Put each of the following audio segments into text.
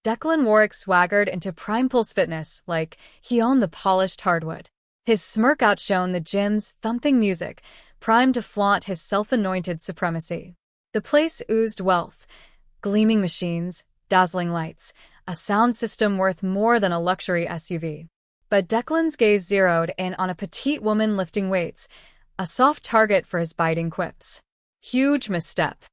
Declan Warwick swaggered into Prime Pulse Fitness like he owned the polished hardwood. His smirk outshone the gym's thumping music, primed to flaunt his self-anointed supremacy. The place oozed wealth, gleaming machines, dazzling lights, a sound system worth more than a luxury SUV. But Declan's gaze zeroed in on a petite woman lifting weights, a soft target for his biting quips. Huge misstep.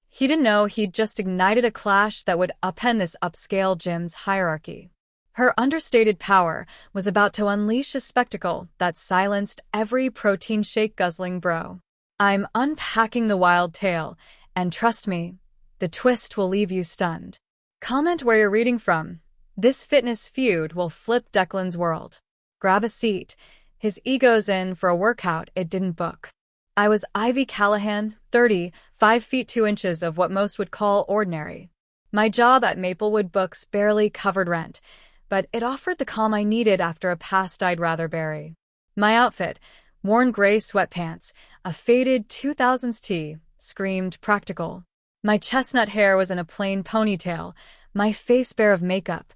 He didn't know he'd just ignited a clash that would upend this upscale gym's hierarchy. Her understated power was about to unleash a spectacle that silenced every protein shake-guzzling bro. I'm unpacking the wild tale, and trust me, the twist will leave you stunned. Comment where you're reading from. This fitness feud will flip Declan's world. Grab a seat. His ego's in for a workout it didn't book. I was Ivy Callahan, 30, 5 feet 2 inches of what most would call ordinary. My job at Maplewood Books barely covered rent, but it offered the calm I needed after a past I'd rather bury. My outfit, worn gray sweatpants, a faded 2000s tee, screamed practical. My chestnut hair was in a plain ponytail, my face bare of makeup.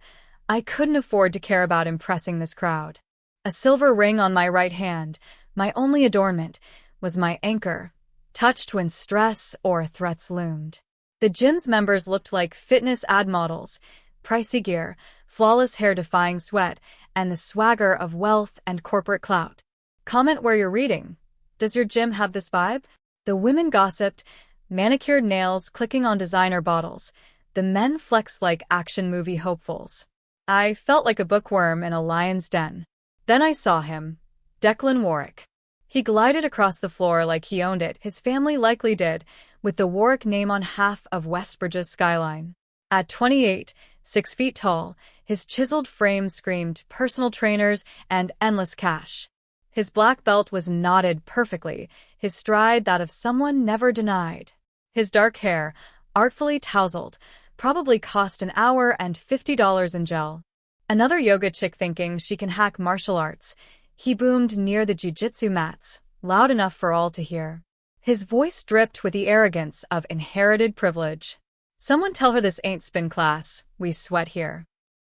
I couldn't afford to care about impressing this crowd. A silver ring on my right hand, my only adornment, was my anchor, touched when stress or threats loomed. The gym's members looked like fitness ad models, pricey gear, flawless hair-defying sweat, and the swagger of wealth and corporate clout. Comment where you're reading. Does your gym have this vibe? The women gossiped, manicured nails clicking on designer bottles. The men flexed like action movie hopefuls. I felt like a bookworm in a lion's den. Then I saw him, Declan Warwick. He glided across the floor like he owned it, his family likely did, with the Warwick name on half of Westbridge's skyline. At 28, 6 feet tall, his chiseled frame screamed personal trainers and endless cash. His black belt was knotted perfectly, his stride that of someone never denied. His dark hair, artfully tousled, probably cost an hour and $50 in gel. Another yoga chick thinking she can hack martial arts. He boomed near the Jiu Jitsu mats, loud enough for all to hear. His voice dripped with the arrogance of inherited privilege. Someone tell her this ain't spin class, we sweat here.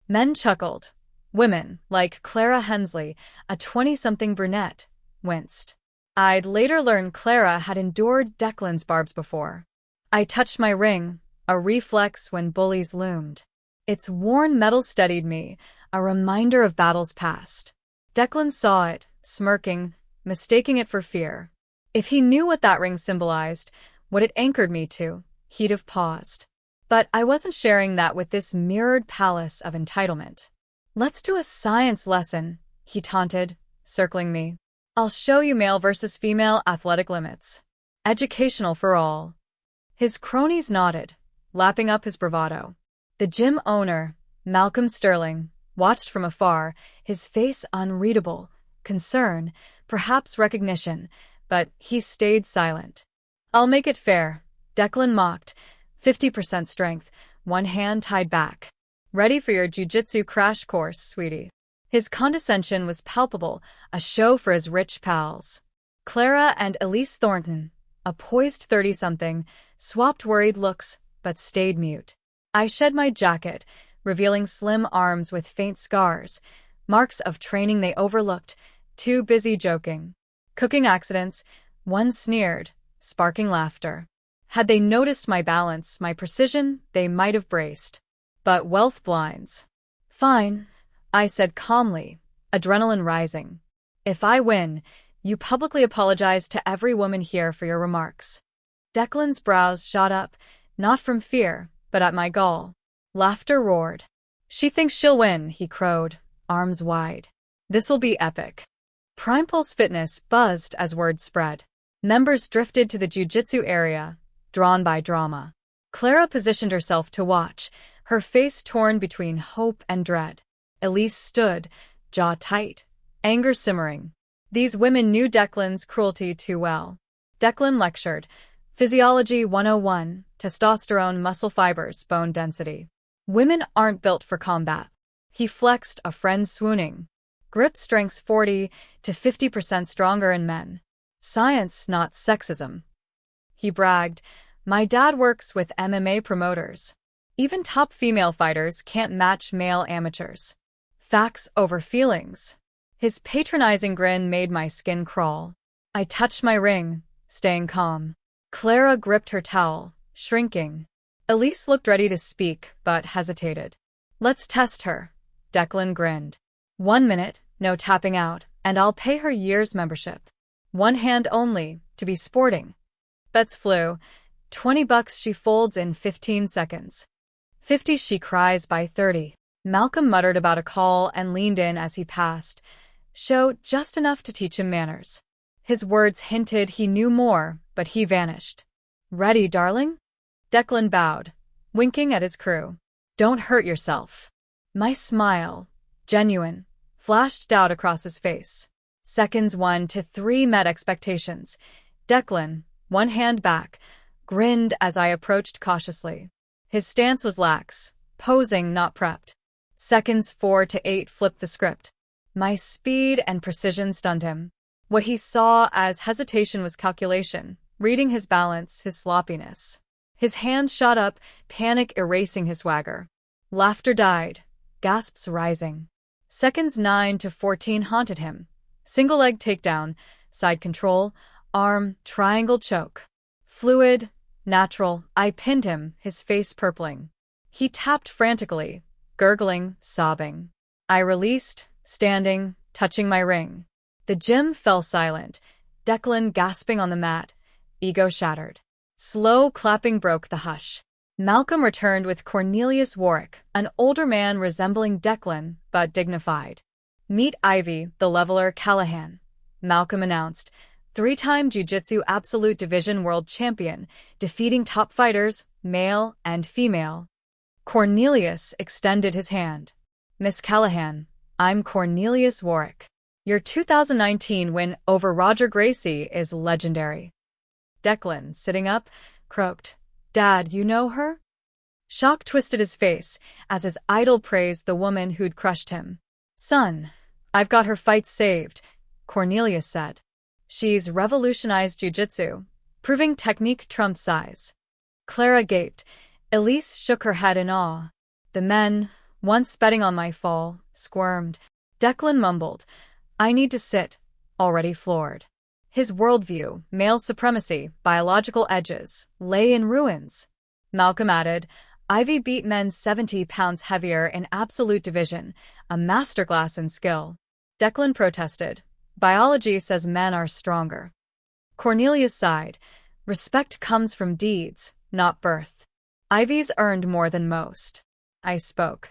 Men chuckled. Women, like Clara Hensley, a 20-something brunette, winced. I'd later learn Clara had endured Declan's barbs before. I touched my ring, a reflex when bullies loomed. Its worn metal steadied me, a reminder of battles past. Declan saw it, smirking, mistaking it for fear. If he knew what that ring symbolized, what it anchored me to, he'd have paused. But I wasn't sharing that with this mirrored palace of entitlement. Let's do a science lesson, he taunted, circling me. I'll show you male versus female athletic limits. Educational for all. His cronies nodded, lapping up his bravado. The gym owner, Malcolm Sterling, watched from afar, his face unreadable, concern, perhaps recognition, but he stayed silent. I'll make it fair, Declan mocked, 50% strength, one hand tied back. Ready for your jiu-jitsu crash course, sweetie. His condescension was palpable, a show for his rich pals. Clara and Elise Thornton, a poised 30-something, swapped worried looks, but stayed mute. I shed my jacket, revealing slim arms with faint scars, marks of training they overlooked, too busy joking. Cooking accidents, one sneered, sparking laughter. Had they noticed my balance, my precision, they might have braced. But wealth blinds. Fine, I said calmly, adrenaline rising. If I win, you publicly apologize to every woman here for your remarks. Declan's brows shot up, not from fear, but at my gall. Laughter roared. She thinks she'll win, he crowed, arms wide. This'll be epic. Prime Pulse Fitness buzzed as word spread. Members drifted to the jiu-jitsu area, drawn by drama. Clara positioned herself to watch, her face torn between hope and dread. Elise stood, jaw tight, anger simmering. These women knew Declan's cruelty too well. Declan lectured, Physiology 101, testosterone, muscle fibers, bone density. Women aren't built for combat. He flexed, a friend swooning. Grip strength's 40 to 50% stronger in men. Science, not sexism. He bragged, my dad works with MMA promoters. Even top female fighters can't match male amateurs. Facts over feelings. His patronizing grin made my skin crawl. I touched my ring, staying calm. Clara gripped her towel, shrinking. Elise looked ready to speak, but hesitated. Let's test her. Declan grinned. 1 minute, no tapping out, and I'll pay her year's membership. One hand only, to be sporting. Bets flew. $20 she folds in 15 seconds. 50 she cries by 30. Malcolm muttered about a call and leaned in as he passed. Show just enough to teach him manners. His words hinted he knew more, but he vanished. Ready, darling? Declan bowed, winking at his crew. Don't hurt yourself. My smile, genuine, flashed doubt across his face. Seconds 1 to 3 met expectations. Declan, one hand back, grinned as I approached cautiously. His stance was lax, posing not prepped. Seconds 4 to 8 flipped the script. My speed and precision stunned him. What he saw as hesitation was calculation, reading his balance, his sloppiness. His hands shot up, panic erasing his swagger. Laughter died, gasps rising. Seconds 9 to 14 haunted him. Single leg takedown, side control, arm, triangle choke. Fluid, natural, I pinned him, his face purpling. He tapped frantically, gurgling, sobbing. I released, standing, touching my ring. The gym fell silent, Declan gasping on the mat, ego shattered. Slow clapping broke the hush. Malcolm returned with Cornelius Warwick, an older man resembling Declan, but dignified. Meet Ivy, the leveler Callahan, Malcolm announced, 3-time Jiu Jitsu Absolute Division World Champion, defeating top fighters, male and female. Cornelius extended his hand. Miss Callahan, I'm Cornelius Warwick. Your 2019 win over Roger Gracie is legendary. Declan, sitting up, croaked, Dad, you know her? Shock twisted his face as his idol praised the woman who'd crushed him. Son, I've got her fights saved, Cornelius said. She's revolutionized jiu-jitsu, proving technique trumps size. Clara gaped. Elise shook her head in awe. The men, once betting on my fall, squirmed. Declan mumbled, I need to sit, already floored. His worldview, male supremacy, biological edges, lay in ruins. Malcolm added, Ivy beat men 70 pounds heavier in absolute division, a masterclass in skill. Declan protested, biology says men are stronger. Cornelius sighed, respect comes from deeds, not birth. Ivy's earned more than most. I spoke.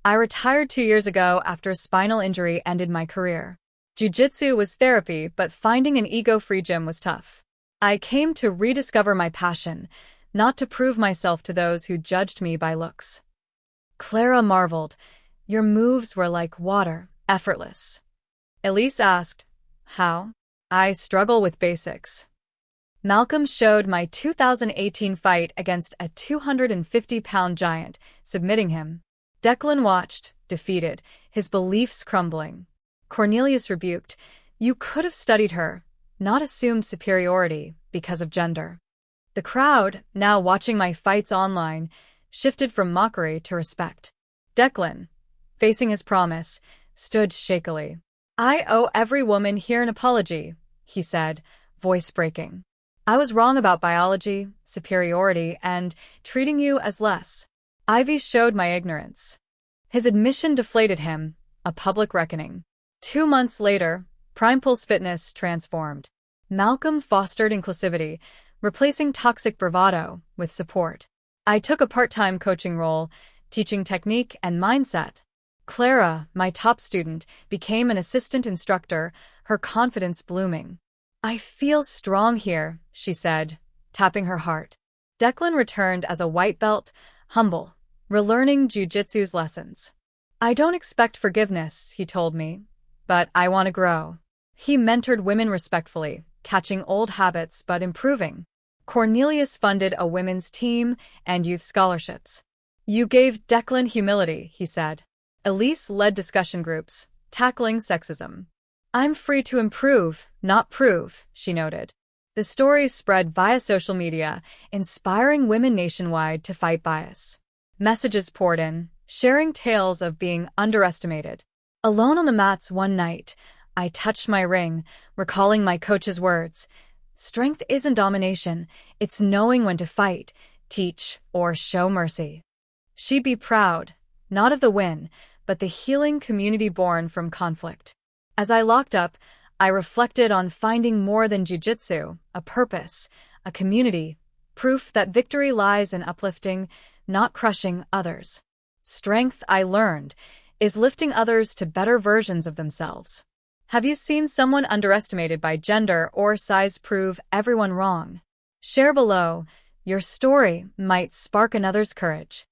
I retired 2 years ago after a spinal injury ended my career. Jiu-jitsu was therapy, but finding an ego-free gym was tough. I came to rediscover my passion, not to prove myself to those who judged me by looks. Clara marveled. Your moves were like water, effortless. Elise asked, how? I struggle with basics. Malcolm showed my 2018 fight against a 250-pound giant, submitting him. Declan watched, defeated, his beliefs crumbling. Cornelius rebuked, you could have studied her, not assumed superiority because of gender. The crowd, now watching my fights online, shifted from mockery to respect. Declan, facing his promise, stood shakily. I owe every woman here an apology, he said, voice breaking. I was wrong about biology, superiority, and treating you as less. Ivy showed my ignorance. His admission deflated him, a public reckoning. 2 months later, Prime Pulse Fitness transformed. Malcolm fostered inclusivity, replacing toxic bravado with support. I took a part-time coaching role, teaching technique and mindset. Clara, my top student, became an assistant instructor, her confidence blooming. I feel strong here, she said, tapping her heart. Declan returned as a white belt, humble, relearning jiu-jitsu's lessons. I don't expect forgiveness, he told me, but I want to grow. He mentored women respectfully, catching old habits but improving. Cornelius funded a women's team and youth scholarships. You gave Declan humility, he said. Elise led discussion groups, tackling sexism. I'm free to improve, not prove, she noted. The story spread via social media, inspiring women nationwide to fight bias. Messages poured in, sharing tales of being underestimated. Alone on the mats one night, I touched my ring, recalling my coach's words. Strength isn't domination, it's knowing when to fight, teach, or show mercy. She'd be proud, not of the win, but the healing community born from conflict. As I locked up, I reflected on finding more than jiu-jitsu, a purpose, a community, proof that victory lies in uplifting, not crushing others. Strength, I learned, is lifting others to better versions of themselves. Have you seen someone underestimated by gender or size prove everyone wrong? Share below. Your story might spark another's courage.